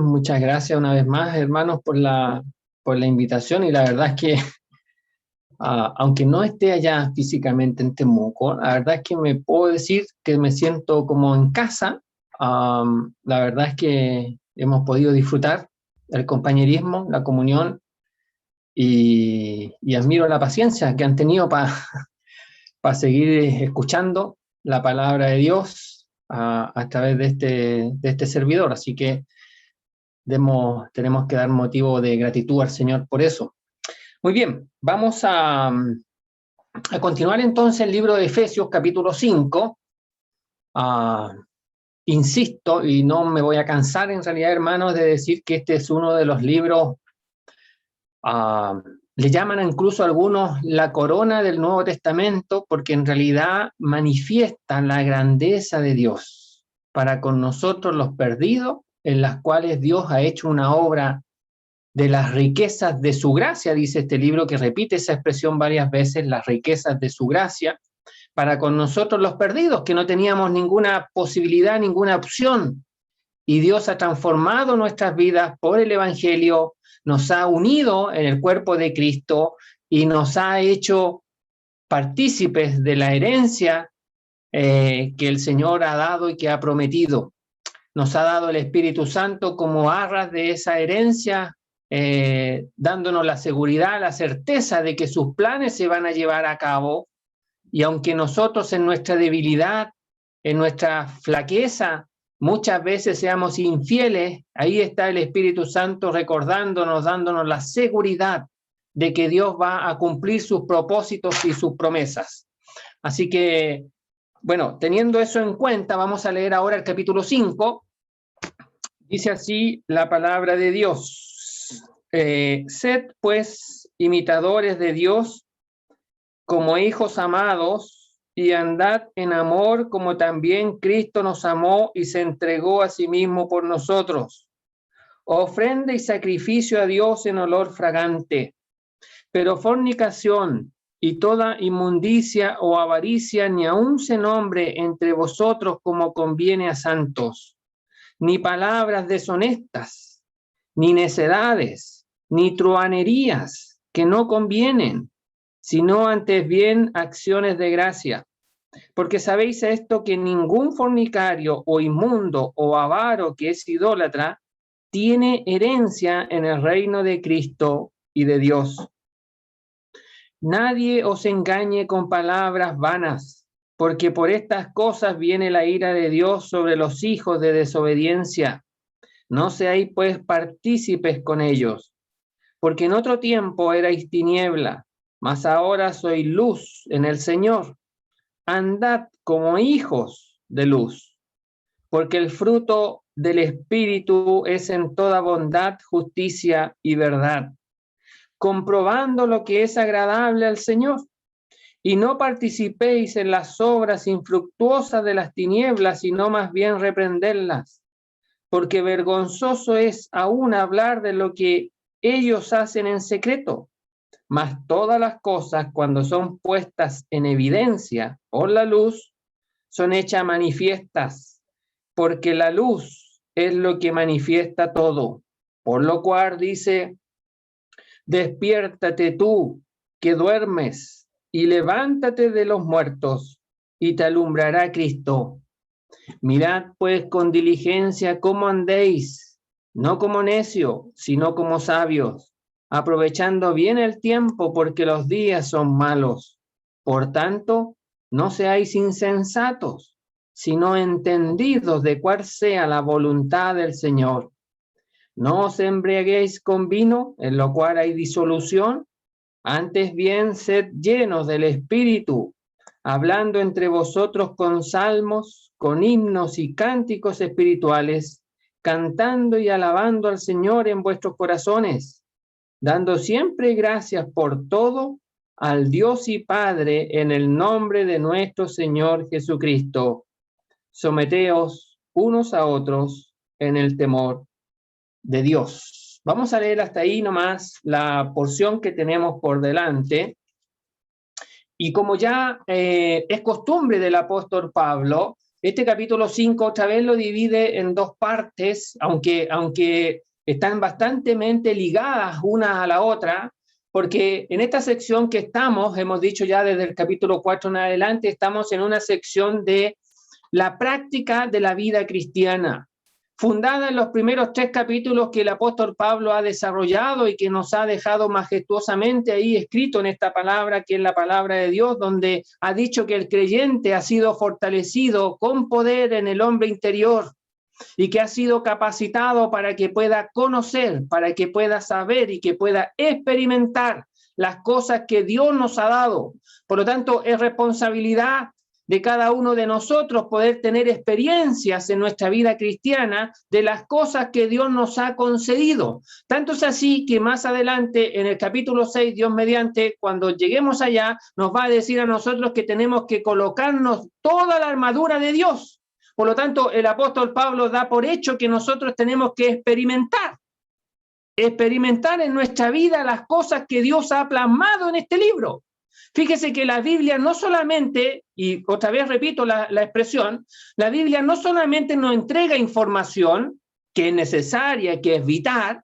muchas gracias una vez más, hermanos, por la invitación. Y la verdad es que, aunque no esté allá físicamente en Temuco, la verdad es que me puedo decir que me siento como en casa. La verdad es que hemos podido disfrutar el compañerismo, la comunión, y admiro la paciencia que han tenido para seguir escuchando la palabra de Dios a través de este servidor. Así que tenemos que dar motivo de gratitud al Señor por eso. Muy bien, vamos a continuar entonces el libro de Efesios, capítulo 5. Insisto, y no me voy a cansar en realidad, hermanos, de decir que este es uno de los libros, le llaman incluso algunos la corona del Nuevo Testamento, porque en realidad manifiesta la grandeza de Dios para con nosotros los perdidos, en las cuales Dios ha hecho una obra de las riquezas de su gracia, dice este libro, que repite esa expresión varias veces, las riquezas de su gracia, para con nosotros los perdidos, que no teníamos ninguna posibilidad, ninguna opción. Y Dios ha transformado nuestras vidas por el Evangelio, nos ha unido en el cuerpo de Cristo y nos ha hecho partícipes de la herencia que el Señor ha dado y que ha prometido. Nos ha dado el Espíritu Santo como arras de esa herencia, dándonos la seguridad, la certeza de que sus planes se van a llevar a cabo. Y aunque nosotros en nuestra debilidad, en nuestra flaqueza, muchas veces seamos infieles, ahí está el Espíritu Santo recordándonos, dándonos la seguridad de que Dios va a cumplir sus propósitos y sus promesas. Así que, bueno, teniendo eso en cuenta, vamos a leer ahora el capítulo 5. Dice así la palabra de Dios. Sed pues imitadores de Dios como hijos amados, y andad en amor como también Cristo nos amó y se entregó a sí mismo por nosotros, ofrenda y sacrificio a Dios en olor fragante. Pero fornicación y toda inmundicia o avaricia ni aun se nombre entre vosotros como conviene a santos, ni palabras deshonestas, ni necedades, ni truhanerías que no convienen, sino antes bien acciones de gracia. Porque sabéis esto, que ningún fornicario o inmundo o avaro que es idólatra tiene herencia en el reino de Cristo y de Dios. Nadie os engañe con palabras vanas, porque por estas cosas viene la ira de Dios sobre los hijos de desobediencia. No seáis pues partícipes con ellos, porque en otro tiempo erais tiniebla, mas ahora sois luz en el Señor. Andad como hijos de luz, porque el fruto del Espíritu es en toda bondad, justicia y verdad, comprobando lo que es agradable al Señor. Y no participéis en las obras infructuosas de las tinieblas, sino más bien reprenderlas, porque vergonzoso es aún hablar de lo que ellos hacen en secreto. Mas todas las cosas, cuando son puestas en evidencia por la luz, son hechas manifiestas, porque la luz es lo que manifiesta todo. Por lo cual dice: despiértate tú que duermes, y levántate de los muertos, y te alumbrará Cristo. Mirad pues con diligencia cómo andéis, no como necios, sino como sabios, aprovechando bien el tiempo, porque los días son malos. Por tanto, no seáis insensatos, sino entendidos de cuál sea la voluntad del Señor. No os embriaguéis con vino, en lo cual hay disolución, antes bien sed llenos del Espíritu, hablando entre vosotros con salmos, con himnos y cánticos espirituales, cantando y alabando al Señor en vuestros corazones, dando siempre gracias por todo al Dios y Padre en el nombre de nuestro Señor Jesucristo. Someteos unos a otros en el temor de Dios. Vamos a leer hasta ahí nomás la porción que tenemos por delante. Y como ya es costumbre del apóstol Pablo, este capítulo 5 otra vez lo divide en dos partes, aunque están bastante ligadas una a la otra, porque en esta sección que estamos, hemos dicho ya desde el capítulo 4 en adelante, estamos en una sección de la práctica de la vida cristiana, fundada en los primeros 3 capítulos que el apóstol Pablo ha desarrollado y que nos ha dejado majestuosamente ahí escrito en esta palabra, que es la palabra de Dios, donde ha dicho que el creyente ha sido fortalecido con poder en el hombre interior y que ha sido capacitado para que pueda conocer, para que pueda saber y que pueda experimentar las cosas que Dios nos ha dado. Por lo tanto, es responsabilidad de cada uno de nosotros poder tener experiencias en nuestra vida cristiana de las cosas que Dios nos ha concedido. Tanto es así que más adelante, en el capítulo 6, Dios mediante, cuando lleguemos allá, nos va a decir a nosotros que tenemos que colocarnos toda la armadura de Dios. Por lo tanto, el apóstol Pablo da por hecho que nosotros tenemos que experimentar en nuestra vida las cosas que Dios ha plasmado en este libro. Fíjese que la Biblia no solamente, y otra vez repito la expresión, la Biblia no solamente nos entrega información que es necesaria, que es vital,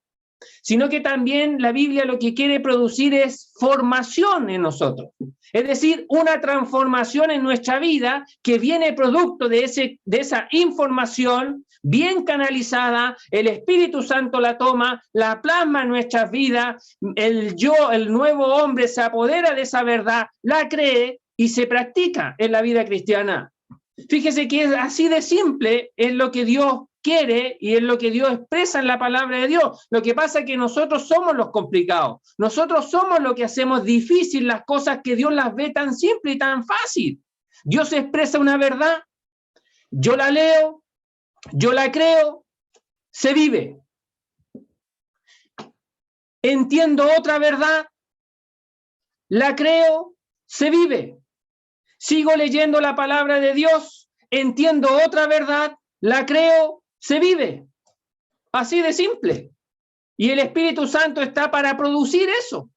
sino que también la Biblia lo que quiere producir es formación en nosotros. Es decir, una transformación en nuestra vida que viene producto de esa información bien canalizada, el Espíritu Santo la toma, la plasma en nuestras vidas, el nuevo hombre se apodera de esa verdad, la cree y se practica en la vida cristiana. Fíjese que es así de simple, es lo que Dios quiere y es lo que Dios expresa en la palabra de Dios. Lo que pasa es que nosotros somos los complicados, nosotros somos los que hacemos difícil las cosas que Dios las ve tan simple y tan fácil. Dios expresa una verdad, yo la leo, yo la creo, se vive. Entiendo otra verdad, la creo, se vive. Sigo leyendo la palabra de Dios, entiendo otra verdad, la creo, se vive. Así de simple. Y el Espíritu Santo está para producir eso.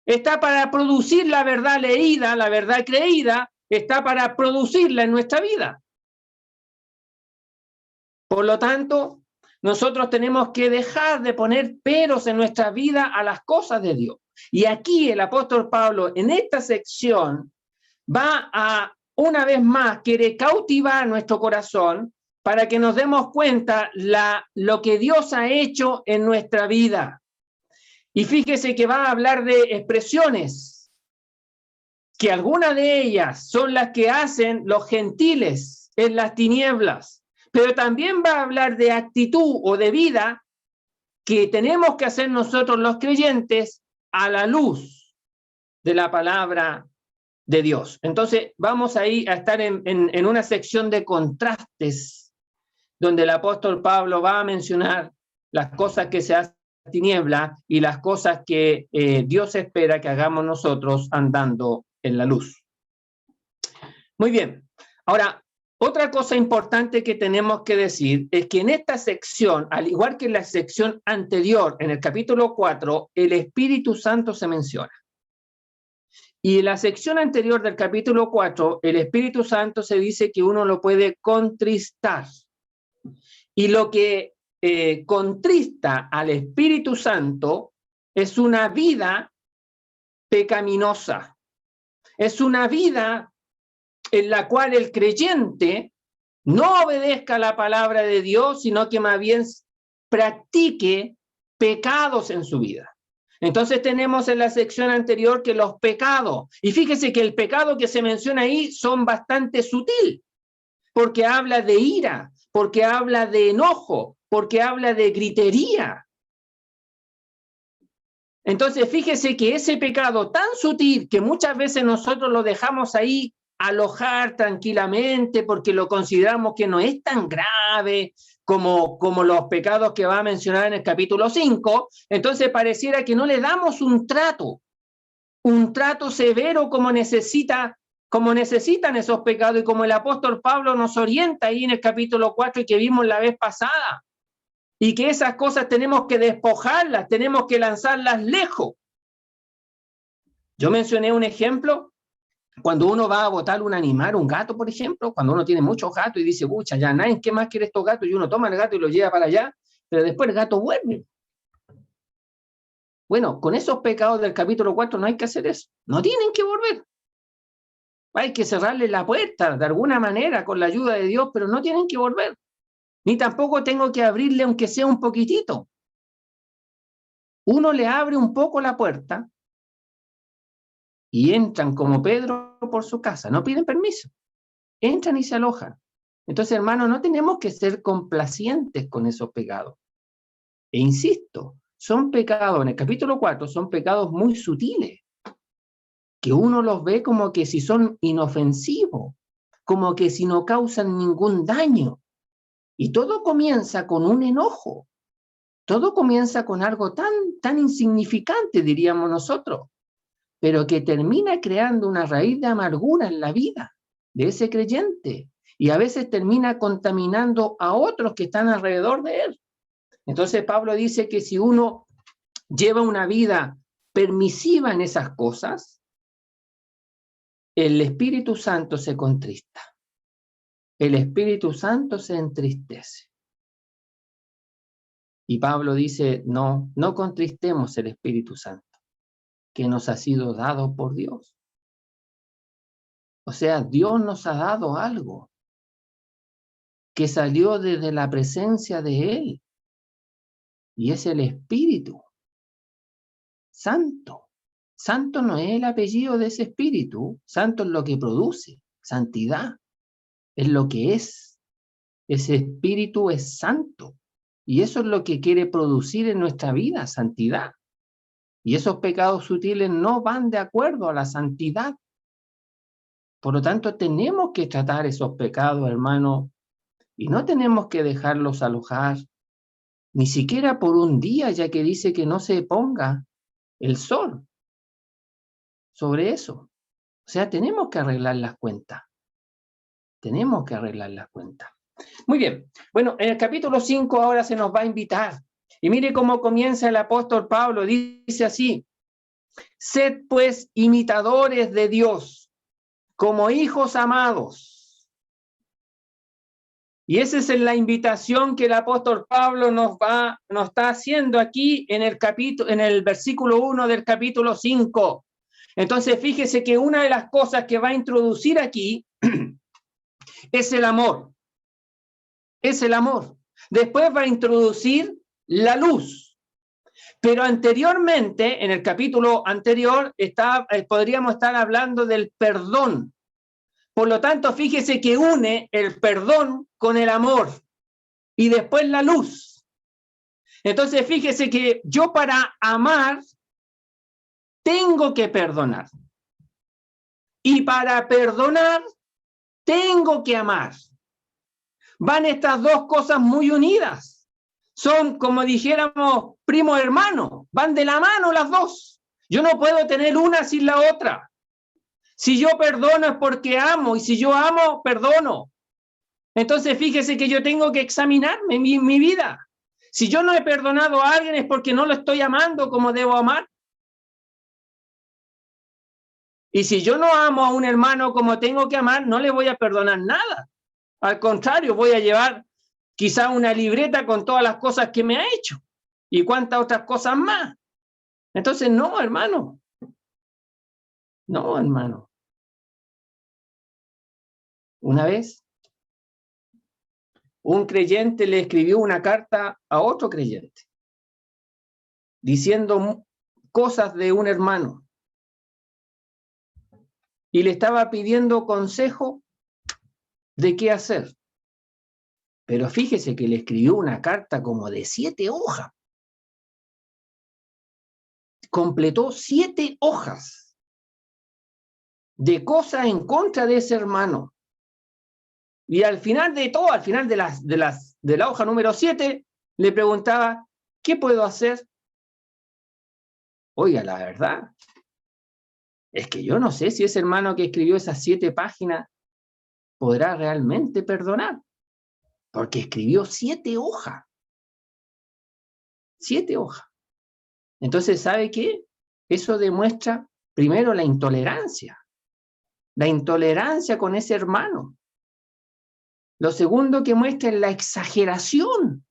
Está para producir la verdad leída, la verdad creída, está para producirla en nuestra vida. Por lo tanto, nosotros tenemos que dejar de poner peros en nuestra vida a las cosas de Dios. Y aquí el apóstol Pablo, en esta sección, va a, una vez más, quiere cautivar nuestro corazón para que nos demos cuenta lo que Dios ha hecho en nuestra vida. Y fíjese que va a hablar de expresiones, que algunas de ellas son las que hacen los gentiles en las tinieblas, pero también va a hablar de actitud o de vida que tenemos que hacer nosotros los creyentes a la luz de la palabra de Dios. Entonces vamos ahí a estar en una sección de contrastes donde el apóstol Pablo va a mencionar las cosas que se hacen en tiniebla y las cosas que Dios espera que hagamos nosotros andando en la luz. Muy bien. Ahora, otra cosa importante que tenemos que decir es que en esta sección, al igual que en la sección anterior, en el capítulo 4, el Espíritu Santo se menciona. Y en la sección anterior del capítulo 4, el Espíritu Santo se dice que uno lo puede contristar. Y lo que contrista al Espíritu Santo es una vida pecaminosa. Es una vida en la cual el creyente no obedezca la palabra de Dios, sino que más bien practique pecados en su vida. Entonces tenemos en la sección anterior que los pecados, y fíjese que el pecado que se menciona ahí son bastante sutil, porque habla de ira, porque habla de enojo, porque habla de gritería. Entonces fíjese que ese pecado tan sutil que muchas veces nosotros lo dejamos ahí alojar tranquilamente porque lo consideramos que no es tan grave como los pecados que va a mencionar en el capítulo 5, entonces pareciera que no le damos un trato severo como necesitan esos pecados y como el apóstol Pablo nos orienta ahí en el capítulo 4 y que vimos la vez pasada, y que esas cosas tenemos que despojarlas, tenemos que lanzarlas lejos. Yo mencioné un ejemplo Cuando uno va a botar un animal, un gato, por ejemplo, cuando uno tiene muchos gatos y dice, pucha, ya nadie, ¿qué más quiere estos gatos? Y uno toma el gato y lo lleva para allá, pero después el gato vuelve. Bueno, con esos pecados del capítulo 4 no hay que hacer eso. No tienen que volver. Hay que cerrarle la puerta de alguna manera con la ayuda de Dios, pero no tienen que volver. Ni tampoco tengo que abrirle aunque sea un poquitito. Uno le abre un poco la puerta y entran como Pedro por su casa. No piden permiso. Entran y se alojan. Entonces, hermanos, no tenemos que ser complacientes con esos pecados. E insisto, son pecados, en el capítulo 4, son pecados muy sutiles, que uno los ve como que si son inofensivos, como que si no causan ningún daño. Y todo comienza con un enojo. Todo comienza con algo tan insignificante, diríamos nosotros, pero que termina creando una raíz de amargura en la vida de ese creyente. Y a veces termina contaminando a otros que están alrededor de él. Entonces Pablo dice que si uno lleva una vida permisiva en esas cosas, el Espíritu Santo se contrista. El Espíritu Santo se entristece. Y Pablo dice, no contristemos el Espíritu Santo, que nos ha sido dado por Dios. O sea, Dios nos ha dado algo que salió desde la presencia de Él. Y es el Espíritu Santo. Santo no es el apellido de ese Espíritu. Santo es lo que produce. Santidad es lo que es. Ese Espíritu es santo. Y eso es lo que quiere producir en nuestra vida, santidad. Y esos pecados sutiles no van de acuerdo a la santidad. Por lo tanto, tenemos que tratar esos pecados, hermano, y no tenemos que dejarlos alojar, ni siquiera por un día, ya que dice que no se ponga el sol sobre eso. O sea, tenemos que arreglar las cuentas. Tenemos que arreglar las cuentas. Muy bien. Bueno, en el capítulo 5 ahora se nos va a invitar. Y mire cómo comienza el apóstol Pablo. Dice así: sed pues imitadores de Dios, como hijos amados. Y esa es la invitación que el apóstol Pablo nos está haciendo aquí en el versículo 1 del capítulo 5. Entonces, fíjese que una de las cosas que va a introducir aquí es el amor. Es el amor. Después va a introducir la luz. Pero anteriormente, en el capítulo anterior, podríamos estar hablando del perdón. Por lo tanto, fíjese que une el perdón con el amor y después la luz. Entonces, fíjese que yo para amar tengo que perdonar. Y para perdonar tengo que amar. Van estas dos cosas muy unidas. Son, como dijéramos, primo hermano. Van de la mano las dos. Yo no puedo tener una sin la otra. Si yo perdono es porque amo, y si yo amo, perdono. Entonces fíjese que yo tengo que examinarme mi vida. Si yo no he perdonado a alguien es porque no lo estoy amando como debo amar. Y si yo no amo a un hermano como tengo que amar, no le voy a perdonar nada. Al contrario, voy a llevar quizá una libreta con todas las cosas que me ha hecho y cuántas otras cosas más. Entonces, no, hermano. No, hermano. Una vez, un creyente le escribió una carta a otro creyente diciendo cosas de un hermano y le estaba pidiendo consejo de qué hacer. Pero fíjese que le escribió una carta como de 7 hojas. Completó 7 hojas de cosas en contra de ese hermano. Y al final de todo, al final de la hoja número 7, le preguntaba, ¿qué puedo hacer? Oiga, la verdad, es que yo no sé si ese hermano que escribió esas 7 páginas podrá realmente perdonar, porque escribió 7 hojas. 7 hojas. Entonces, ¿sabe qué? Eso demuestra, primero, la intolerancia la intolerancia con ese hermano. Lo segundo que muestra es la exageración,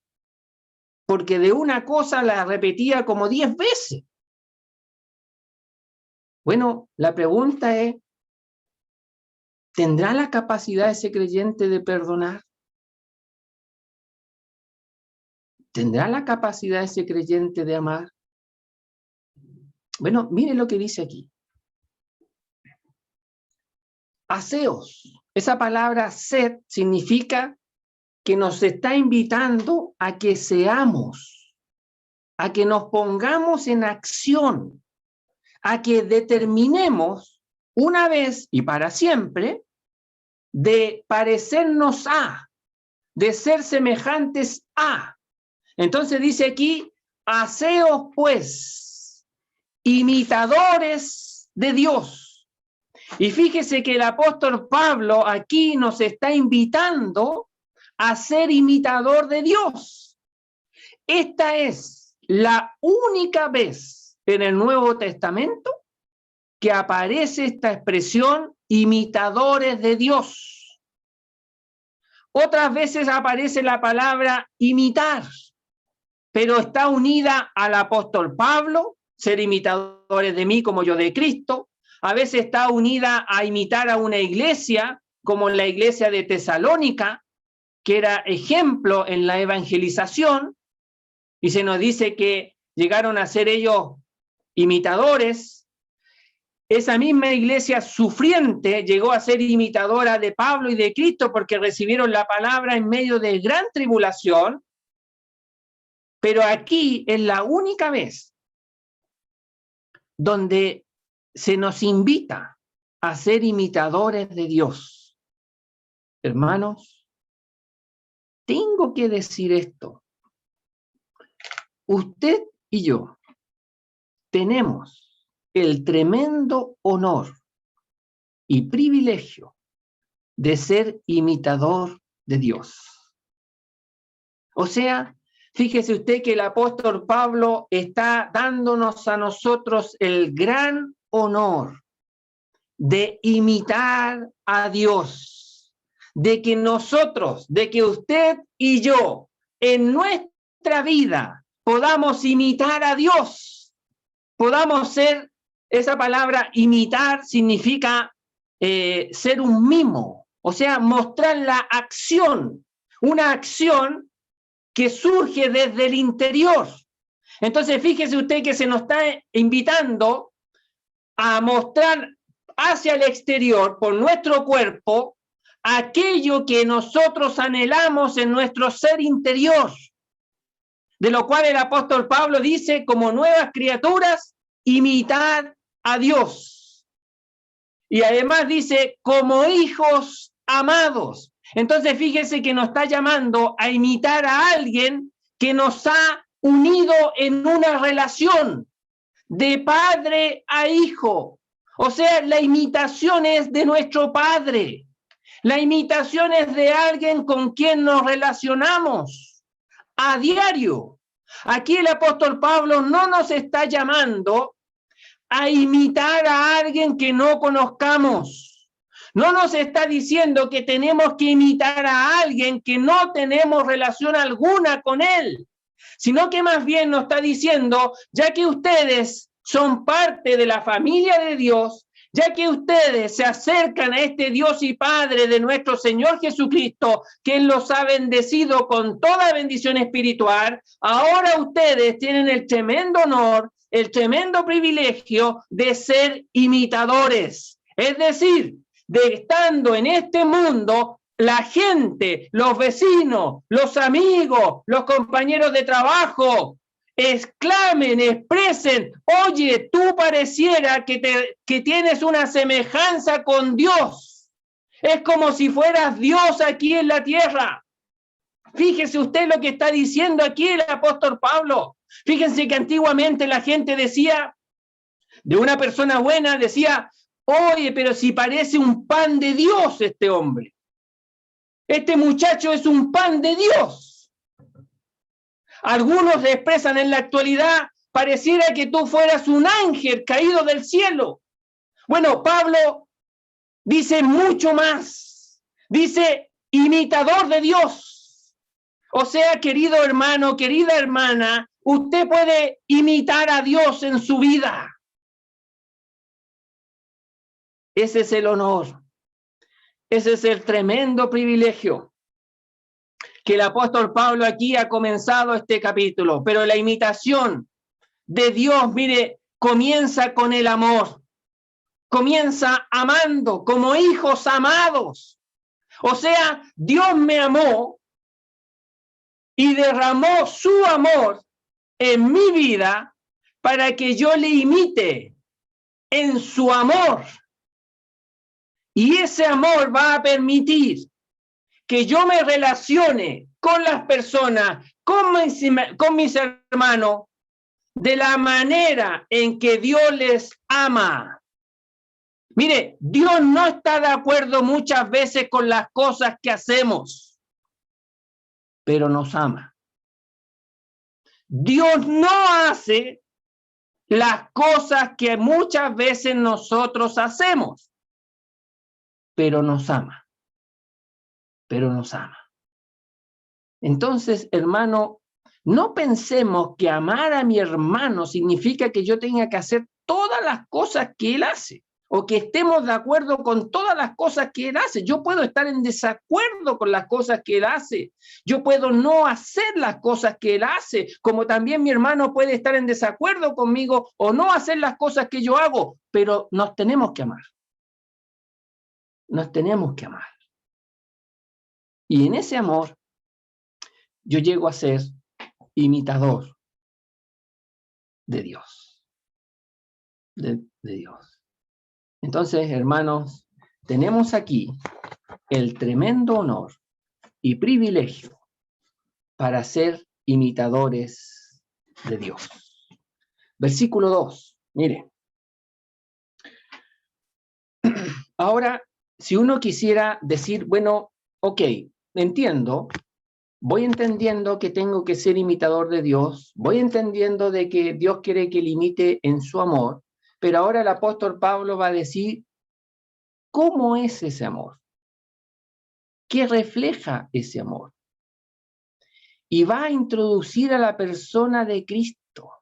porque de una cosa la repetía como 10 veces. Bueno, la pregunta es, ¿tendrá la capacidad ese creyente de perdonar? ¿Tendrá la capacidad ese creyente de amar? Bueno, mire lo que dice aquí. Aseos. Esa palabra sed significa que nos está invitando a que seamos, a que nos pongamos en acción, a que determinemos una vez y para siempre de parecernos a, de ser semejantes a. Entonces dice aquí, haceos pues, imitadores de Dios. Y fíjese que el apóstol Pablo aquí nos está invitando a ser imitador de Dios. Esta es la única vez en el Nuevo Testamento que aparece esta expresión, imitadores de Dios. Otras veces aparece la palabra imitar, pero está unida al apóstol Pablo, ser imitadores de mí como yo de Cristo. A veces está unida a imitar a una iglesia, como la iglesia de Tesalónica, que era ejemplo en la evangelización, y se nos dice que llegaron a ser ellos imitadores. Esa misma iglesia sufriente llegó a ser imitadora de Pablo y de Cristo porque recibieron la palabra en medio de gran tribulación, pero aquí es la única vez donde se nos invita a ser imitadores de Dios. Hermanos, tengo que decir esto. Usted y yo tenemos el tremendo honor y privilegio de ser imitador de Dios. O sea, fíjese usted que el apóstol Pablo está dándonos a nosotros el gran honor de imitar a Dios, de que nosotros, de que usted y yo en nuestra vida podamos imitar a Dios, podamos ser, esa palabra imitar significa ser un mimo, o sea, mostrar la acción, una acción que surge desde el interior. Entonces, fíjese usted que se nos está invitando a mostrar hacia el exterior, por nuestro cuerpo, aquello que nosotros anhelamos en nuestro ser interior, de lo cual el apóstol Pablo dice, como nuevas criaturas, imitad a Dios. Y además dice, como hijos amados. Entonces fíjese que nos está llamando a imitar a alguien que nos ha unido en una relación de padre a hijo. O sea, la imitación es de nuestro Padre. La imitación es de alguien con quien nos relacionamos a diario. Aquí el apóstol Pablo no nos está llamando a imitar a alguien que no conozcamos. No nos está diciendo que tenemos que imitar a alguien que no tenemos relación alguna con él, sino que más bien nos está diciendo, ya que ustedes son parte de la familia de Dios, ya que ustedes se acercan a este Dios y Padre de nuestro Señor Jesucristo, quien los ha bendecido con toda bendición espiritual, ahora ustedes tienen el tremendo honor, el tremendo privilegio de ser imitadores. Es decir, de estando en este mundo, la gente, los vecinos, los amigos, los compañeros de trabajo, exclamen, expresen, oye, tú pareciera que tienes una semejanza con Dios. Es como si fueras Dios aquí en la tierra. Fíjese usted lo que está diciendo aquí el apóstol Pablo. Fíjense que antiguamente la gente decía, de una persona buena, decía, oye, pero si parece un pan de Dios este hombre. Este muchacho es un pan de Dios. Algunos expresan en la actualidad, pareciera que tú fueras un ángel caído del cielo. Bueno, Pablo Dice mucho más. Dice imitador de Dios. O sea, querido hermano, querida hermana, usted puede imitar a Dios en su vida. Ese es el honor. Ese es el tremendo privilegio que el apóstol Pablo aquí ha comenzado este capítulo. Pero la imitación de Dios, mire, comienza con el amor. Comienza amando como hijos amados. O sea, Dios me amó y derramó su amor en mi vida para que yo le imite en su amor. Y ese amor va a permitir que yo me relacione con las personas, con mis hermanos, de la manera en que Dios les ama. Mire, Dios no está de acuerdo muchas veces con las cosas que hacemos, pero nos ama. Dios no hace las cosas que muchas veces nosotros hacemos, pero nos ama. Pero nos ama. Entonces, hermano, no pensemos que amar a mi hermano significa que yo tenga que hacer todas las cosas que él hace, o que estemos de acuerdo con todas las cosas que él hace. Yo puedo estar en desacuerdo con las cosas que él hace. Yo puedo no hacer las cosas que él hace, como también mi hermano puede estar en desacuerdo conmigo o no hacer las cosas que yo hago, pero nos tenemos que amar. Nos tenemos que amar. Y en ese amor, yo llego a ser imitador de Dios. De Dios. Entonces, hermanos, tenemos aquí el tremendo honor y privilegio para ser imitadores de Dios. Versículo 2, mire. Ahora, si uno quisiera decir, bueno, ok, entiendo, voy entendiendo que tengo que ser imitador de Dios, voy entendiendo de que Dios quiere que le imite en su amor, pero ahora el apóstol Pablo va a decir, ¿cómo es ese amor? ¿Qué refleja ese amor? Y va a introducir a la persona de Cristo,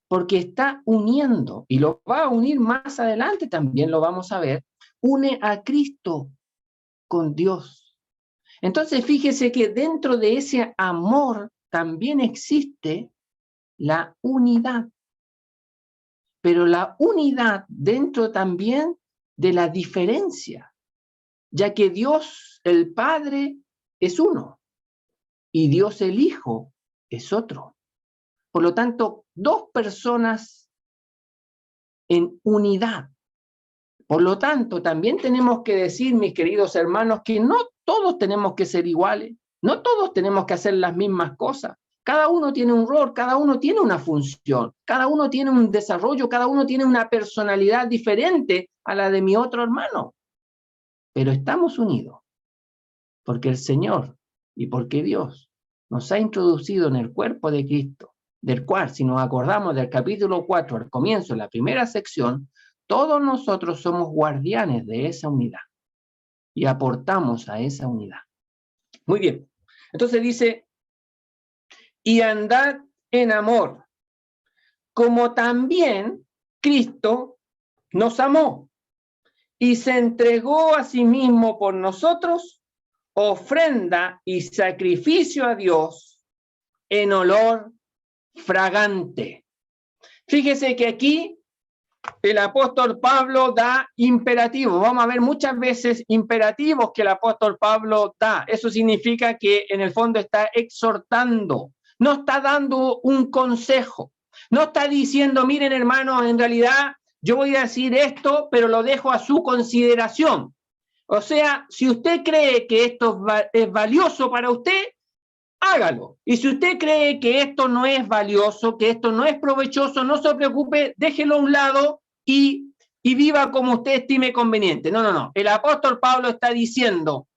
porque está uniendo, y lo va a unir más adelante también, lo vamos a ver, une a Cristo con Dios. Entonces, fíjese que dentro de ese amor también existe la unidad, pero la unidad dentro también de la diferencia, ya que Dios el Padre es uno y Dios el Hijo es otro. Por lo tanto, dos personas en unidad. Por lo tanto, también tenemos que decir, mis queridos hermanos, que no todos tenemos que ser iguales, no todos tenemos que hacer las mismas cosas. Cada uno tiene un rol, cada uno tiene una función, cada uno tiene un desarrollo, cada uno tiene una personalidad diferente a la de mi otro hermano. Pero estamos unidos, porque el Señor y porque Dios nos ha introducido en el cuerpo de Cristo, del cual, si nos acordamos del capítulo 4, al comienzo, la primera sección, todos nosotros somos guardianes de esa unidad y aportamos a esa unidad. Muy bien. Entonces dice, y andad en amor, como también Cristo nos amó y se entregó a sí mismo por nosotros, ofrenda y sacrificio a Dios en olor fragante. Fíjese que aquí el apóstol Pablo da imperativos. Vamos a ver muchas veces imperativos que el apóstol Pablo da. Eso significa que en el fondo está exhortando, no está dando un consejo, no está diciendo, miren hermanos, en realidad yo voy a decir esto, pero lo dejo a su consideración. O sea, si usted cree que esto es valioso para usted, hágalo. Y si usted cree que esto no es valioso, que esto no es provechoso, no se preocupe, déjelo a un lado y viva como usted estime conveniente. No, no, no. El apóstol Pablo está diciendo,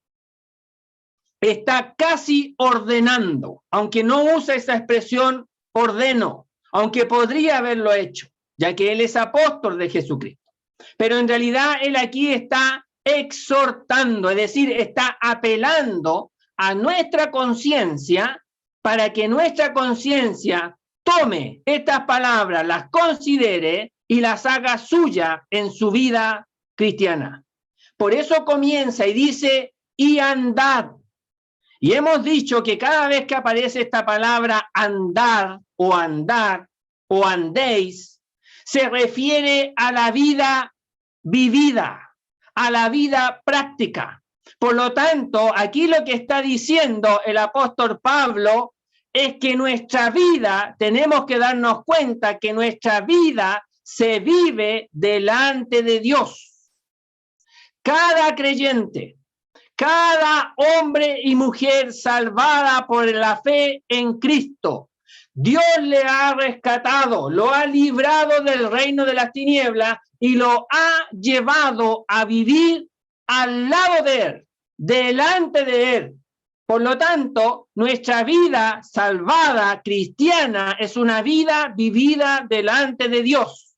está casi ordenando, aunque no usa esa expresión ordeno, aunque podría haberlo hecho, ya que él es apóstol de Jesucristo. Pero en realidad él aquí está exhortando, es decir, está apelando a nuestra conciencia para que nuestra conciencia tome estas palabras, las considere y las haga suya en su vida cristiana. Por eso comienza y dice, y andad. Y hemos dicho que cada vez que aparece esta palabra andar o andéis, se refiere a la vida vivida, a la vida práctica. Por lo tanto, aquí lo que está diciendo el apóstol Pablo es que nuestra vida, tenemos que darnos cuenta que nuestra vida se vive delante de Dios. Cada creyente, cada hombre y mujer salvada por la fe en Cristo, Dios le ha rescatado, lo ha librado del reino de las tinieblas y lo ha llevado a vivir al lado de Él, delante de Él. Por lo tanto, nuestra vida salvada cristiana es una vida vivida delante de Dios.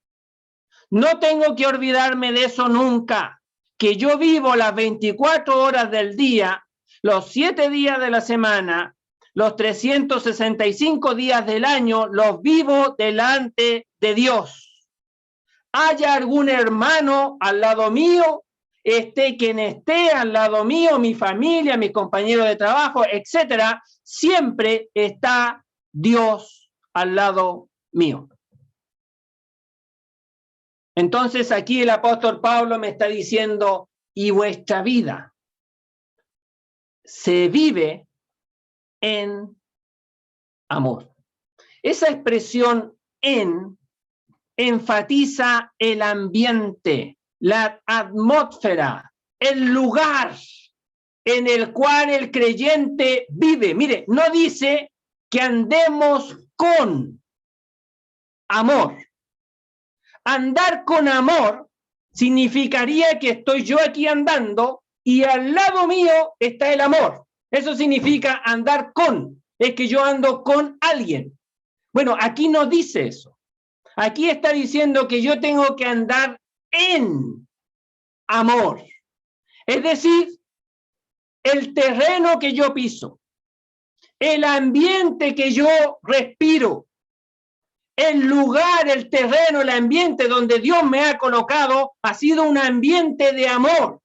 No tengo que olvidarme de eso nunca, que yo vivo las 24 horas del día, los 7 días de la semana, los 365 días del año, los vivo delante de Dios. Haya algún hermano al lado mío, esté quien esté al lado mío, mi familia, mis compañeros de trabajo, etcétera, siempre está Dios al lado mío. Entonces aquí el apóstol Pablo me está diciendo, y vuestra vida se vive en amor. Esa expresión en enfatiza el ambiente, la atmósfera, el lugar en el cual el creyente vive. Mire, no dice que andemos con amor. Andar con amor significaría que estoy yo aquí andando y al lado mío está el amor. Eso significa andar con, es que yo ando con alguien. Bueno, aquí no dice eso. Aquí está diciendo que yo tengo que andar en amor. Es decir, el terreno que yo piso, el ambiente que yo respiro, el lugar, el terreno, el ambiente donde Dios me ha colocado ha sido un ambiente de amor.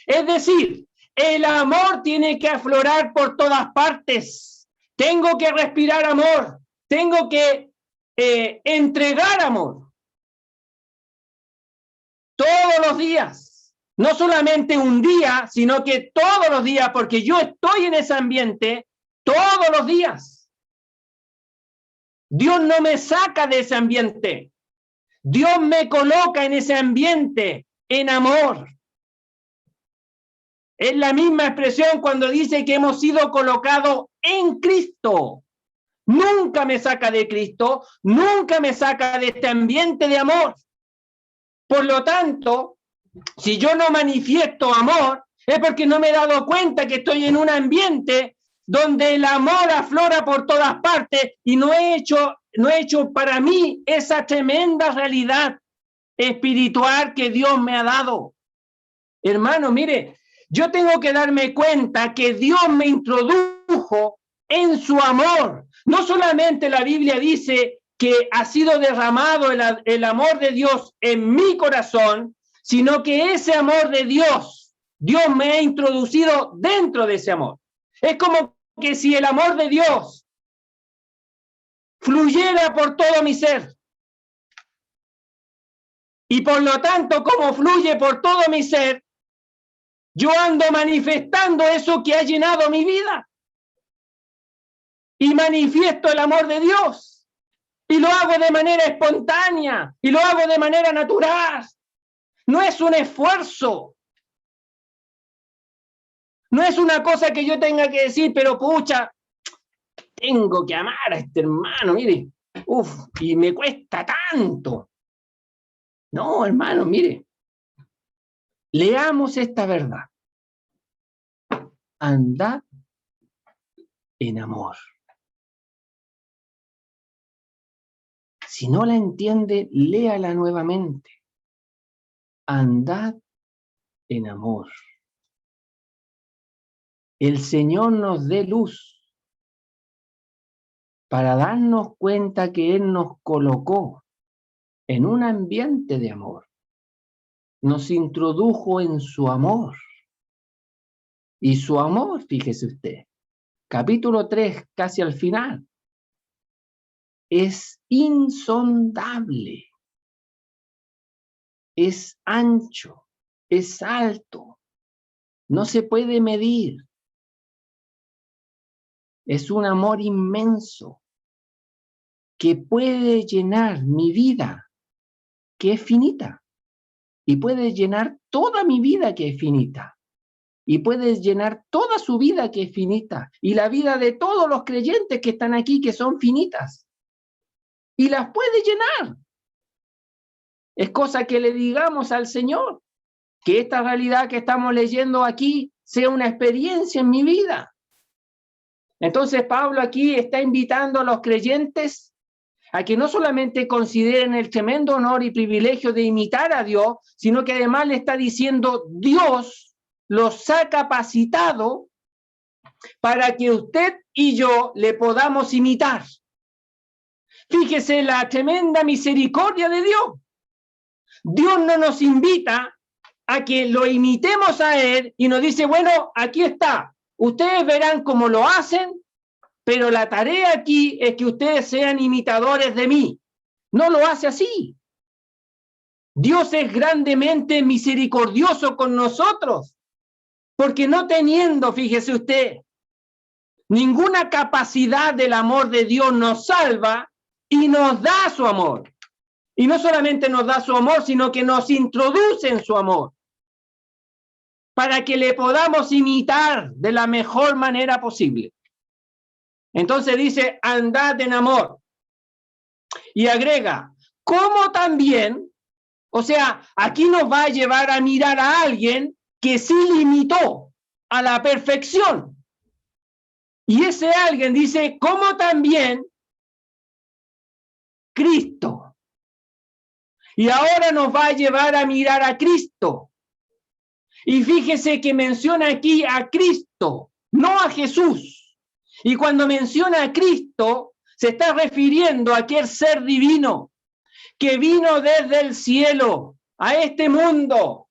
Es decir, el amor tiene que aflorar por todas partes. Tengo que respirar amor. Tengo que entregar amor. Todos los días. No solamente un día, sino que todos los días, porque yo estoy en ese ambiente todos los días. Dios no me saca de ese ambiente. Dios me coloca en ese ambiente en amor. Es la misma expresión cuando dice que hemos sido colocados en Cristo. Nunca me saca de Cristo, nunca me saca de este ambiente de amor. Por lo tanto, si yo no manifiesto amor, es porque no me he dado cuenta que estoy en un ambiente donde el amor aflora por todas partes y no he hecho para mí esa tremenda realidad espiritual que Dios me ha dado. Hermano, mire, yo tengo que darme cuenta que Dios me introdujo en su amor. No solamente la Biblia dice que ha sido derramado el amor de Dios en mi corazón, sino que ese amor de Dios, Dios me ha introducido dentro de ese amor. Es como que si el amor de Dios fluyera por todo mi ser. Y por lo tanto, como fluye por todo mi ser, yo ando manifestando eso que ha llenado mi vida. Y manifiesto el amor de Dios. Y lo hago de manera espontánea. Y lo hago de manera natural. No es un esfuerzo. No es una cosa que yo tenga que decir, pero pucha, tengo que amar a este hermano, mire. Y me cuesta tanto. No, hermano, mire. Leamos esta verdad. Andad en amor. Si no la entiende, léala nuevamente. Andad en amor. El Señor nos dé luz para darnos cuenta que Él nos colocó en un ambiente de amor. Nos introdujo en su amor. Y su amor, fíjese usted, capítulo 3, casi al final, es insondable, es ancho, es alto, no se puede medir. Es un amor inmenso que puede llenar mi vida, que es finita, y puede llenar toda mi vida, que es finita, y puede llenar toda su vida, que es finita, y la vida de todos los creyentes que están aquí, que son finitas, y las puede llenar. Es cosa que le digamos al Señor, que esta realidad que estamos leyendo aquí sea una experiencia en mi vida. Entonces Pablo aquí está invitando a los creyentes a que no solamente consideren el tremendo honor y privilegio de imitar a Dios, sino que además le está diciendo, Dios los ha capacitado para que usted y yo le podamos imitar. Fíjese la tremenda misericordia de Dios. Dios no nos invita a que lo imitemos a Él y nos dice, bueno, aquí está, ustedes verán cómo lo hacen, pero la tarea aquí es que ustedes sean imitadores de mí. No lo hace así. Dios es grandemente misericordioso con nosotros, porque no teniendo, fíjese usted, ninguna capacidad del amor de Dios nos salva y nos da su amor. Y no solamente nos da su amor, sino que nos introduce en su amor, para que le podamos imitar de la mejor manera posible. Entonces dice, andad en amor. Y agrega, como también, o sea, aquí nos va a llevar a mirar a alguien que sí limitó a la perfección. Y ese alguien dice, como también Cristo. Y ahora nos va a llevar a mirar a Cristo. Y fíjese que menciona aquí a Cristo, no a Jesús. Y cuando menciona a Cristo, se está refiriendo a aquel ser divino que vino desde el cielo a este mundo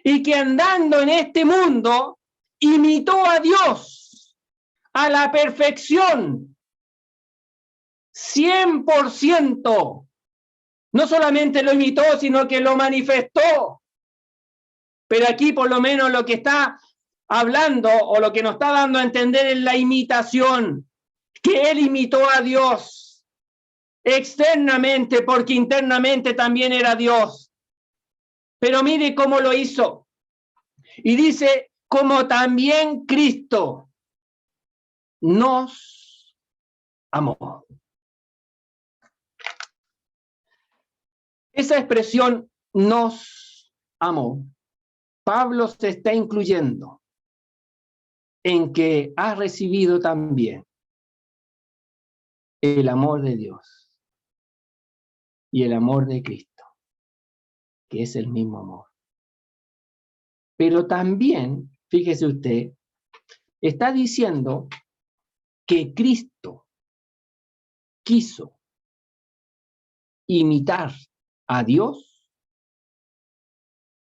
y que andando en este mundo imitó a Dios a la perfección, 100%. No solamente lo imitó, sino que lo manifestó. Pero aquí por lo menos lo que está hablando o lo que nos está dando a entender es la imitación, que él imitó a Dios externamente porque internamente también era Dios. Pero mire cómo lo hizo. Y dice, como también Cristo nos amó. Esa expresión nos amó, Pablo se está incluyendo en que ha recibido también el amor de Dios y el amor de Cristo, que es el mismo amor. Pero también, fíjese usted, está diciendo que Cristo quiso imitar a Dios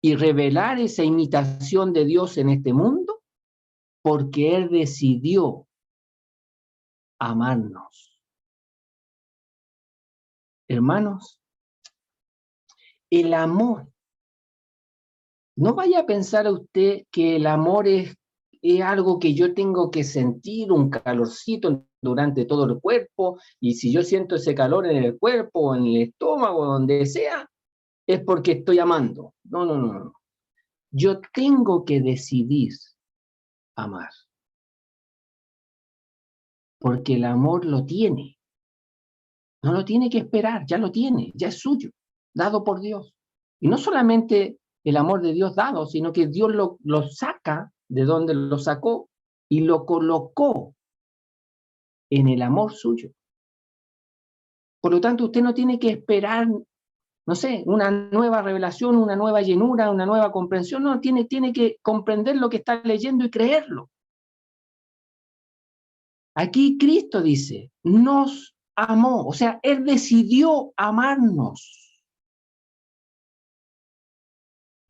y revelar esa imitación de Dios en este mundo porque Él decidió amarnos. Hermanos, el amor, no vaya a pensar a usted que el amor es algo que yo tengo que sentir, un calorcito durante todo el cuerpo, y si yo siento ese calor en el cuerpo, en el estómago, donde sea, es porque estoy amando. No, no, no, no. Yo tengo que decidir amar. Porque el amor lo tiene. No lo tiene que esperar, ya lo tiene, ya es suyo, dado por Dios. Y no solamente el amor de Dios dado, sino que Dios lo saca de donde lo sacó y lo colocó en el amor suyo. Por lo tanto, usted no tiene que esperar no sé, una nueva revelación, una nueva llenura, una nueva comprensión. No, tiene que comprender lo que está leyendo y creerlo. Aquí Cristo dice, nos amó, o sea, Él decidió amarnos.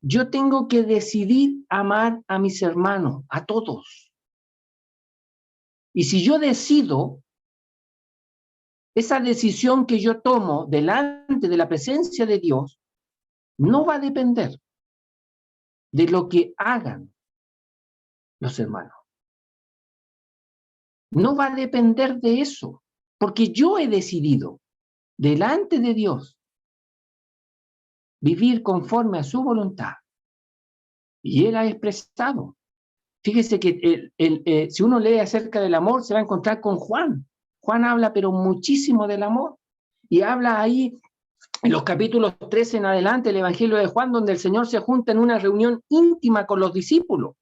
Yo tengo que decidir amar a mis hermanos, a todos. Y si yo decido, esa decisión que yo tomo delante de la presencia de Dios, no va a depender de lo que hagan los hermanos. No va a depender de eso, porque yo he decidido delante de Dios vivir conforme a su voluntad. Y Él ha expresado. Fíjese que si uno lee acerca del amor, se va a encontrar con Juan. Juan habla, pero muchísimo del amor. Y habla ahí, en los capítulos 13 en adelante, el Evangelio de Juan, donde el Señor se junta en una reunión íntima con los discípulos.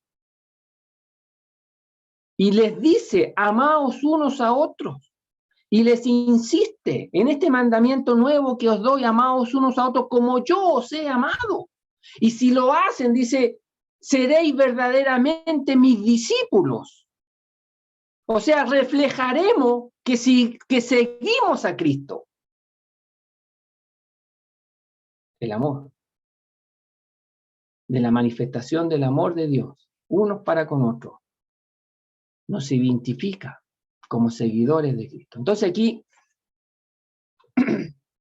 Y les dice, amaos unos a otros. Y les insiste, en este mandamiento nuevo que os doy, amaos unos a otros como yo os he amado. Y si lo hacen, dice, seréis verdaderamente mis discípulos. O sea, reflejaremos que seguimos a Cristo. El amor. De la manifestación del amor de Dios, unos para con otros, nos identifica como seguidores de Cristo. Entonces aquí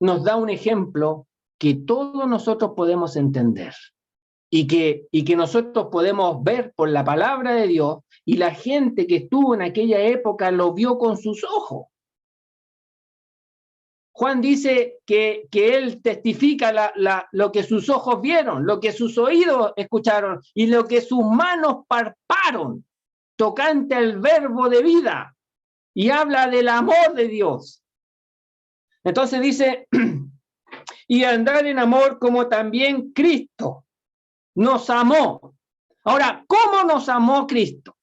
nos da un ejemplo que todos nosotros podemos entender y que nosotros podemos ver por la palabra de Dios, y la gente que estuvo en aquella época lo vio con sus ojos. Juan dice que él testifica lo que sus ojos vieron, lo que sus oídos escucharon y lo que sus manos palparon, tocante al verbo de vida, y habla del amor de Dios. Entonces dice, y andar en amor como también Cristo nos amó. Ahora, ¿cómo nos amó Cristo?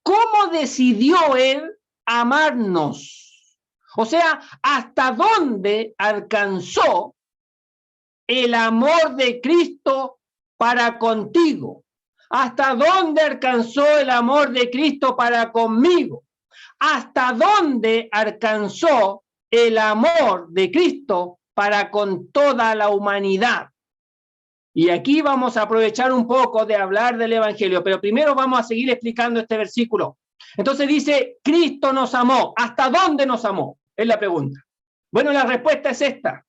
¿Cómo decidió Él amarnos? O sea, ¿hasta dónde alcanzó el amor de Cristo para contigo? ¿Hasta dónde alcanzó el amor de Cristo para conmigo? ¿Hasta dónde alcanzó el amor de Cristo para con toda la humanidad? Y aquí vamos a aprovechar un poco de hablar del Evangelio, pero primero vamos a seguir explicando este versículo. Entonces dice, Cristo nos amó. ¿Hasta dónde nos amó? Es la pregunta. Bueno, la respuesta es esta.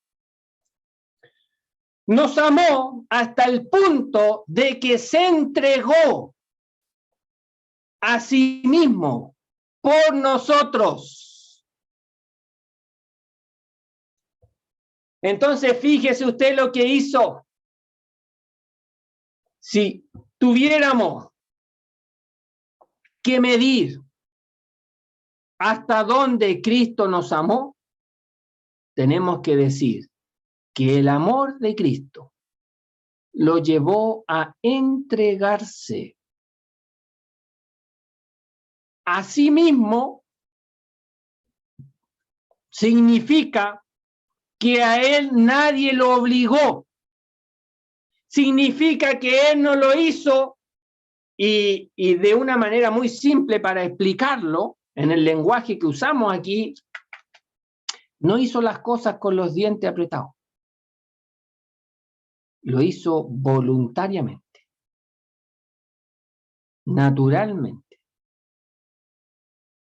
Nos amó hasta el punto de que se entregó a sí mismo por nosotros. Entonces, fíjese usted lo que hizo. Si tuviéramos que medir hasta dónde Cristo nos amó, tenemos que decir que el amor de Cristo lo llevó a entregarse a sí mismo. Significa que a Él nadie lo obligó. Significa que Él no lo hizo, y de una manera muy simple para explicarlo, en el lenguaje que usamos aquí, no hizo las cosas con los dientes apretados. Lo hizo voluntariamente, naturalmente.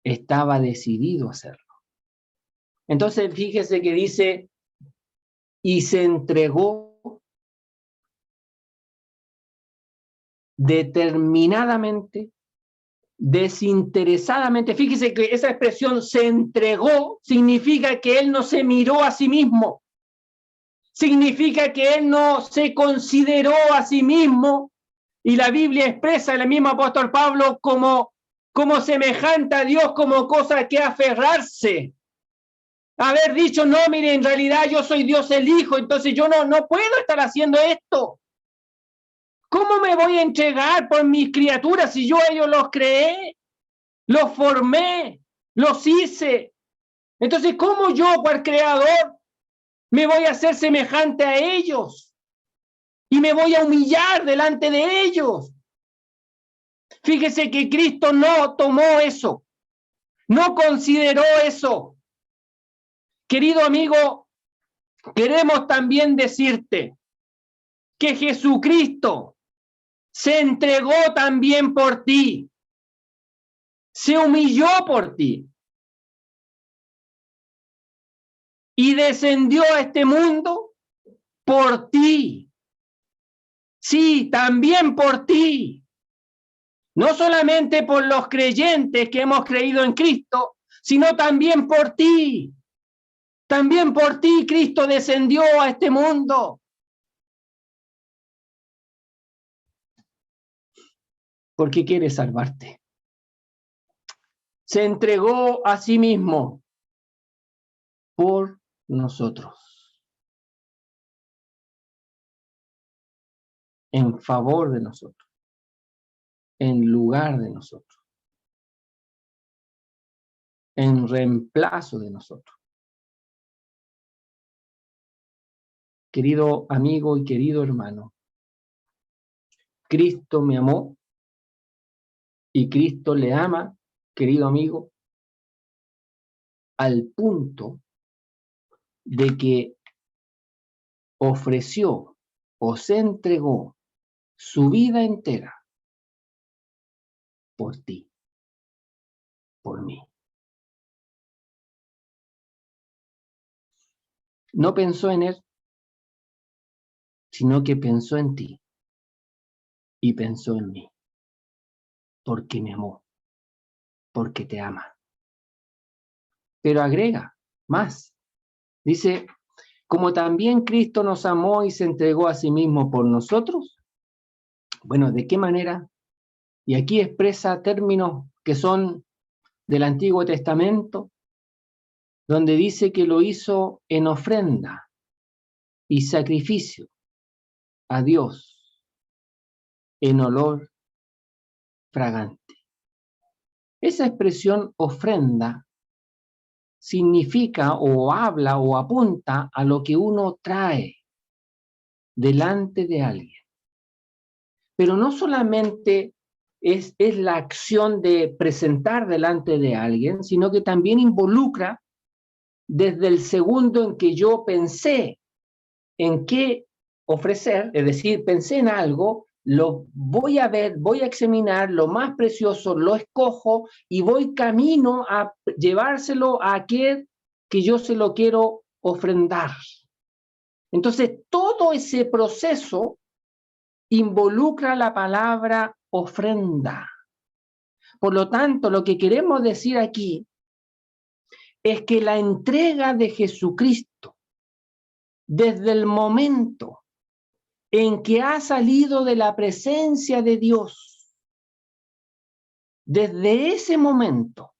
Estaba decidido a hacerlo. Entonces, fíjese que dice, y se entregó determinadamente, desinteresadamente. Fíjese que esa expresión se entregó significa que él no se miró a sí mismo. Significa que él no se consideró a sí mismo, y la Biblia expresa, el mismo apóstol Pablo, como semejante a Dios, como cosa que aferrarse. Haber dicho, no, mire, en realidad yo soy Dios el Hijo, entonces yo no puedo estar haciendo esto. ¿Cómo me voy a entregar por mis criaturas si yo a ellos los creé, los formé, los hice? Entonces, ¿cómo yo, por creador, Me voy a hacer semejante a ellos y me voy a humillar delante de ellos. Fíjese que Cristo no tomó eso, no consideró eso. Querido amigo, queremos también decirte que Jesucristo se entregó también por ti, se humilló por ti y descendió a este mundo por ti. Sí, también por ti. No solamente por los creyentes que hemos creído en Cristo, sino también por ti. También por ti Cristo descendió a este mundo. Porque quiere salvarte. Se entregó a sí mismo por nosotros. En favor de nosotros. En lugar de nosotros. En reemplazo de nosotros. Querido amigo y querido hermano, Cristo me amó y Cristo le ama, querido amigo, al punto de que ofreció o se entregó su vida entera por ti, por mí. No pensó en él, sino que pensó en ti y pensó en mí, porque me amó, porque te ama. Pero agrega más, dice, como también Cristo nos amó y se entregó a sí mismo por nosotros. Bueno, ¿de qué manera? Y aquí expresa términos que son del Antiguo Testamento, donde dice que lo hizo en ofrenda y sacrificio a Dios en olor fragante. Esa expresión ofrenda significa o habla o apunta a lo que uno trae delante de alguien. Pero no solamente es la acción de presentar delante de alguien, sino que también involucra desde el segundo en que yo pensé en qué ofrecer, es decir, pensé en algo, lo voy a ver, voy a examinar, lo más precioso, lo escojo y voy camino a llevárselo a aquel que yo se lo quiero ofrendar. Entonces, todo ese proceso involucra la palabra ofrenda. Por lo tanto, lo que queremos decir aquí es que la entrega de Jesucristo, desde el momento en que ha salido de la presencia de Dios, desde ese momento,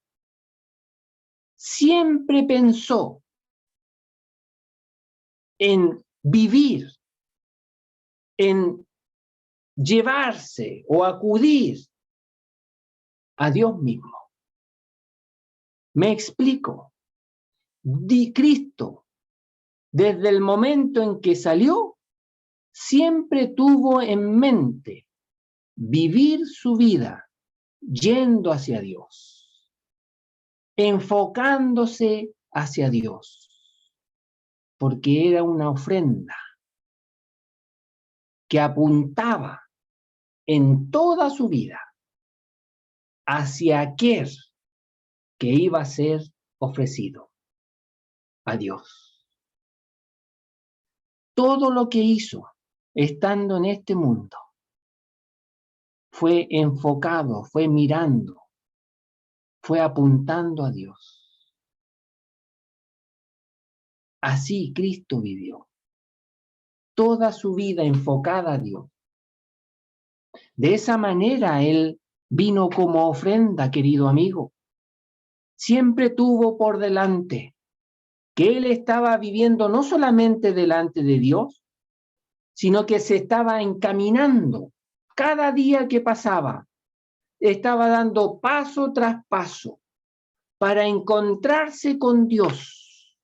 siempre pensó en vivir, en llevarse o acudir a Dios mismo. Me explico. Cristo, desde el momento en que salió, siempre tuvo en mente vivir su vida yendo hacia Dios, enfocándose hacia Dios, porque era una ofrenda que apuntaba en toda su vida hacia aquel que iba a ser ofrecido a Dios. Todo lo que hizo estando en este mundo fue enfocado, fue mirando, fue apuntando a Dios. Así Cristo vivió, toda su vida enfocada a Dios. De esa manera Él vino como ofrenda, querido amigo. Siempre tuvo por delante que Él estaba viviendo no solamente delante de Dios, sino que se estaba encaminando cada día que pasaba. Estaba dando paso tras paso para encontrarse con Dios.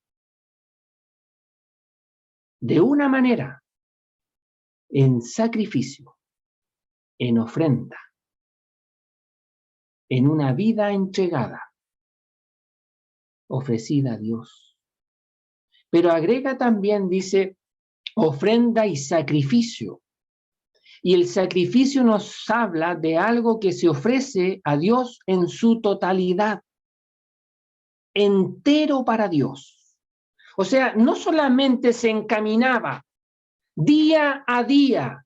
de una manera, en sacrificio, en ofrenda, en una vida entregada, ofrecida a Dios. Pero agrega también, dice, ofrenda y sacrificio. Y el sacrificio nos habla de algo que se ofrece a Dios en su totalidad, entero para Dios. O sea, no solamente se encaminaba día a día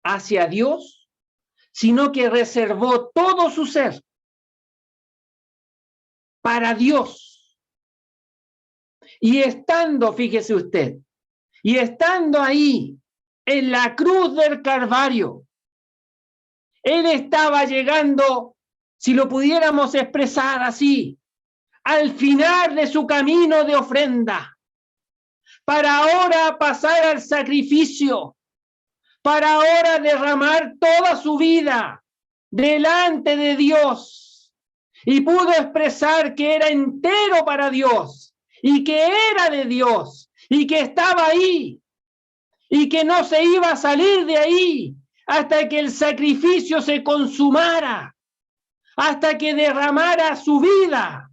hacia Dios, sino que reservó todo su ser para Dios. Y estando, fíjese usted, y estando ahí en la cruz del Calvario, él estaba llegando, si lo pudiéramos expresar así, al final de su camino de ofrenda, para ahora pasar al sacrificio, para ahora derramar toda su vida delante de Dios. Y pudo expresar que era entero para Dios, y que era de Dios, y que estaba ahí, y que no se iba a salir de ahí hasta que el sacrificio se consumara, hasta que derramara su vida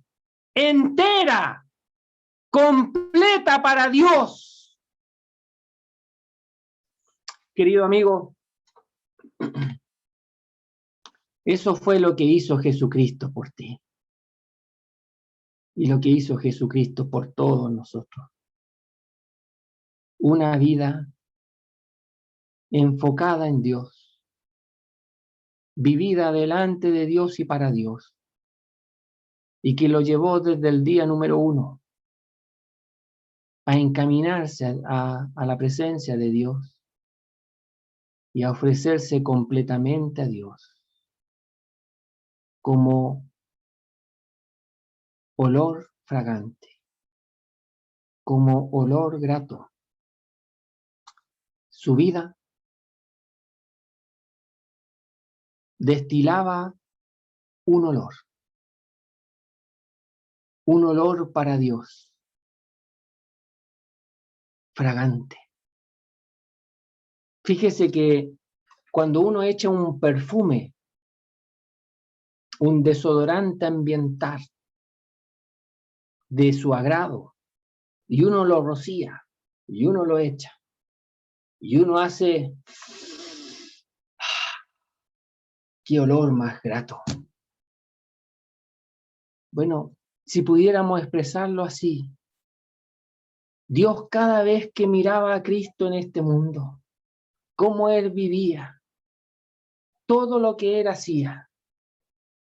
entera, completa para Dios. Querido amigo, eso fue lo que hizo Jesucristo por ti y lo que hizo Jesucristo por todos nosotros. Una vida enfocada en Dios, vivida delante de Dios y para Dios, y que lo llevó desde el día número 1 a encaminarse a la presencia de Dios y a ofrecerse completamente a Dios como olor fragante, como olor grato. Su vida destilaba un olor para Dios, fragante. Fíjese que cuando uno echa un perfume, un desodorante ambiental de su agrado, y uno lo rocía, y uno lo echa, y uno hace, ¡qué olor más grato! Bueno, si pudiéramos expresarlo así, Dios cada vez que miraba a Cristo en este mundo, cómo Él vivía, todo lo que Él hacía,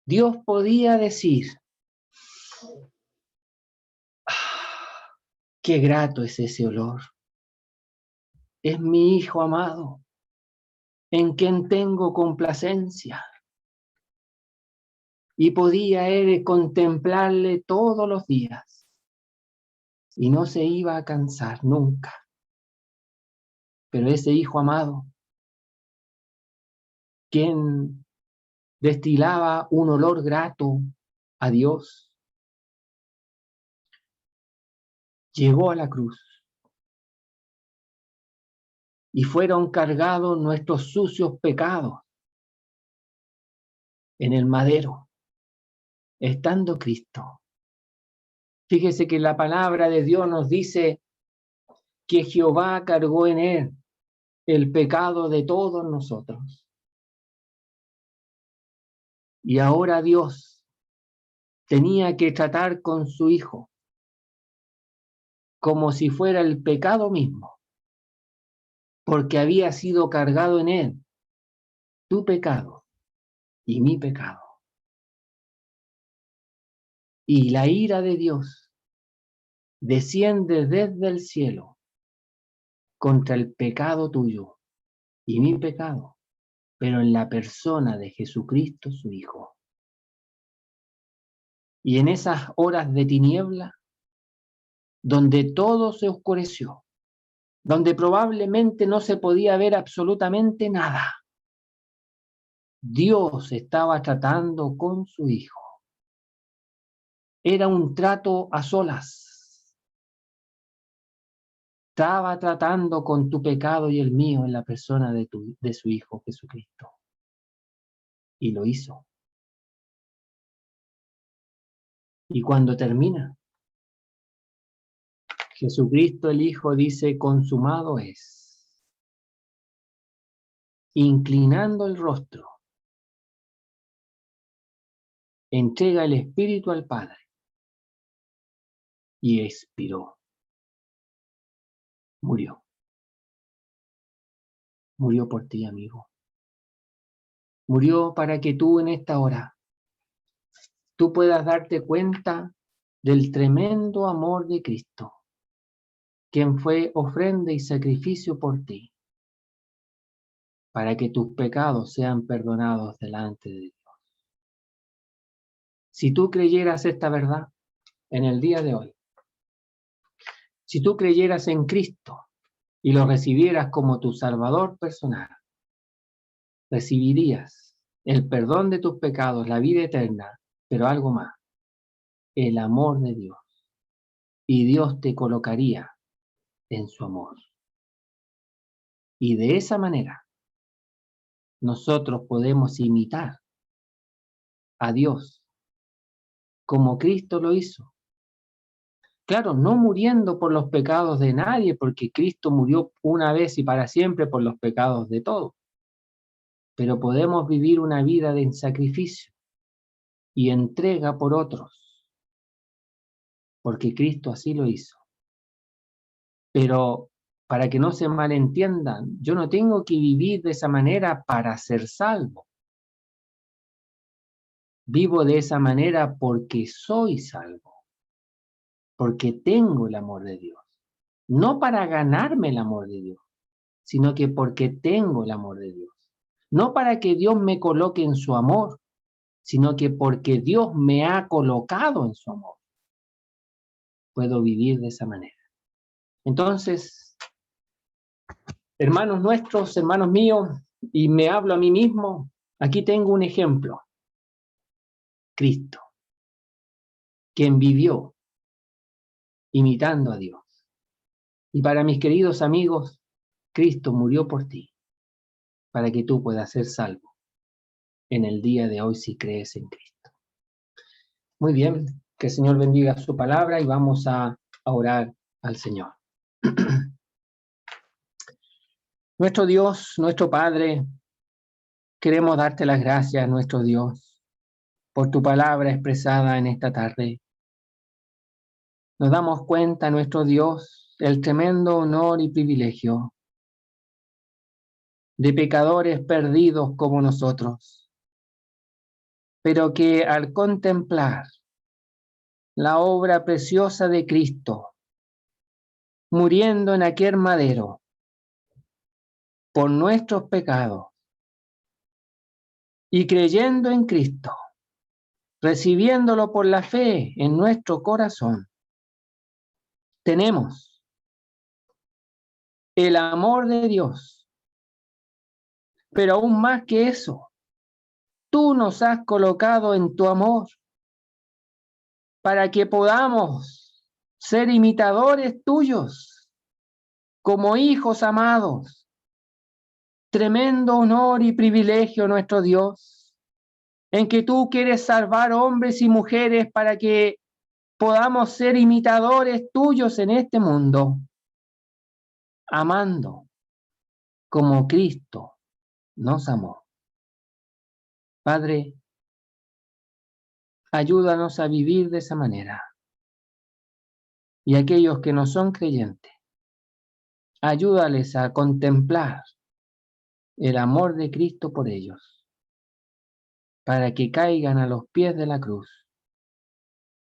Dios podía decir, qué grato es ese olor. Es mi Hijo amado, en quien tengo complacencia. Y podía Él contemplarle todos los días. Y no se iba a cansar nunca. Pero ese Hijo amado, quien destilaba un olor grato a Dios, llegó a la cruz. Y fueron cargados nuestros sucios pecados en el madero, estando Cristo. Fíjese que la palabra de Dios nos dice que Jehová cargó en Él el pecado de todos nosotros. Y ahora Dios tenía que tratar con su Hijo como si fuera el pecado mismo, porque había sido cargado en Él tu pecado y mi pecado. Y la ira de Dios desciende desde el cielo contra el pecado tuyo y mi pecado, pero en la persona de Jesucristo, su Hijo. Y en esas horas de tiniebla, donde todo se oscureció, donde probablemente no se podía ver absolutamente nada, Dios estaba tratando con su Hijo. Era un trato a solas, estaba tratando con tu pecado y el mío en la persona de su Hijo Jesucristo. Y lo hizo. Y cuando termina, Jesucristo el Hijo dice, consumado es. Inclinando el rostro, entrega el Espíritu al Padre y expiró. Murió. Murió por ti, amigo. Murió para que tú en esta hora, tú puedas darte cuenta del tremendo amor de Cristo, quien fue ofrenda y sacrificio por ti, para que tus pecados sean perdonados delante de Dios. Si tú creyeras esta verdad en el día de hoy, si tú creyeras en Cristo y lo recibieras como tu Salvador personal, recibirías el perdón de tus pecados, la vida eterna, pero algo más, el amor de Dios. Y Dios te colocaría en su amor. Y de esa manera, nosotros podemos imitar a Dios como Cristo lo hizo. Claro, no muriendo por los pecados de nadie, porque Cristo murió una vez y para siempre por los pecados de todos. Pero podemos vivir una vida de sacrificio y entrega por otros, porque Cristo así lo hizo. Pero para que no se malentiendan, yo no tengo que vivir de esa manera para ser salvo. Vivo de esa manera porque soy salvo, porque tengo el amor de Dios. No para ganarme el amor de Dios, sino que porque tengo el amor de Dios. No para que Dios me coloque en su amor, sino que porque Dios me ha colocado en su amor. Puedo vivir de esa manera. Entonces, hermanos nuestros, hermanos míos, y me hablo a mí mismo, aquí tengo un ejemplo. Cristo, quien vivió imitando a Dios. Y para mis queridos amigos, Cristo murió por ti, para que tú puedas ser salvo en el día de hoy si crees en Cristo. Muy bien, que el Señor bendiga su palabra y vamos a orar al Señor. Nuestro Dios, nuestro Padre, queremos darte las gracias, nuestro Dios, por tu palabra expresada en esta tarde. Nos damos cuenta, nuestro Dios, del tremendo honor y privilegio de pecadores perdidos como nosotros, pero que al contemplar la obra preciosa de Cristo, muriendo en aquel madero por nuestros pecados y creyendo en Cristo, recibiéndolo por la fe en nuestro corazón, tenemos el amor de Dios. Pero aún más que eso, tú nos has colocado en tu amor para que podamos ser imitadores tuyos como hijos amados. Tremendo honor y privilegio, nuestro Dios, en que tú quieres salvar hombres y mujeres para que podamos ser imitadores tuyos en este mundo, amando como Cristo nos amó. Padre, ayúdanos a vivir de esa manera. Y aquellos que no son creyentes, ayúdales a contemplar el amor de Cristo por ellos, para que caigan a los pies de la cruz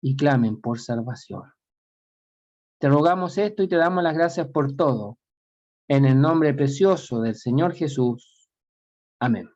y clamen por salvación. Te rogamos esto y te damos las gracias por todo, en el nombre precioso del Señor Jesús. Amén.